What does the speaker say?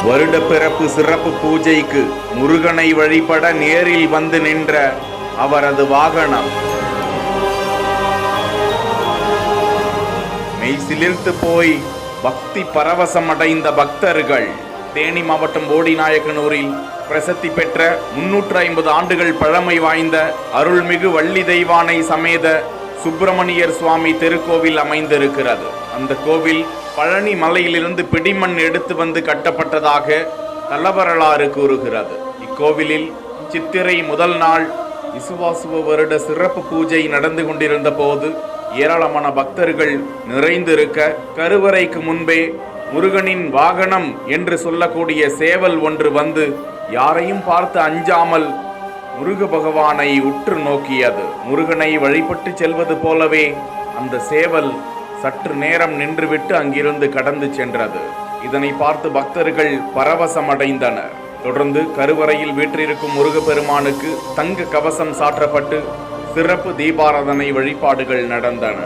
வருட பிறப்பு சிறப்பு பூஜைக்கு முருகனை வழிபட நேரில் வந்து நின்ற அவரது வாகனம் மெய்சிலிர்த்து போய் பக்தி பரவசம் அடைந்த பக்தர்கள். தேனி மாவட்டம் போடிநாயக்கனூரில் பிரசித்தி பெற்ற 350 ஆண்டுகள் பழமை வாய்ந்த அருள்மிகு வள்ளி தெய்வானை சமேத சுப்பிரமணியர் சுவாமி திருக்கோவில் அமைந்திருக்கிறது. அந்த கோவில் பழனி மலையிலிருந்து பிடிமண் எடுத்து வந்து கட்டப்பட்டதாக தலவரலாறு கூறுகிறது. இக்கோவிலில் சித்திரை முதல் நாள் விசுவாசுவ வருட சிறப்பு பூஜை நடந்து கொண்டிருந்த போது ஏராளமான பக்தர்கள் நிறைந்திருக்க, கருவறைக்கு முன்பே முருகனின் வாகனம் என்று சொல்லக்கூடிய சேவல் ஒன்று வந்து யாரையும் பார்த்து அஞ்சாமல் முருக பகவானை உற்று நோக்கியது. முருகனை வழிபட்டு செல்வது போலவே அந்த சேவல் சற்று நேரம் நின்றுவிட்டு அங்கிருந்து கடந்து சென்றது. இதனை பார்த்து பக்தர்கள் பரவசமடைந்தனர். தொடர்ந்து கருவறையில் வீற்றிருக்கும் முருகப்பெருமானுக்கு தங்க கவசம் சாற்றப்பட்டு சிறப்பு தீபாராதனை வழிபாடுகள் நடந்தன.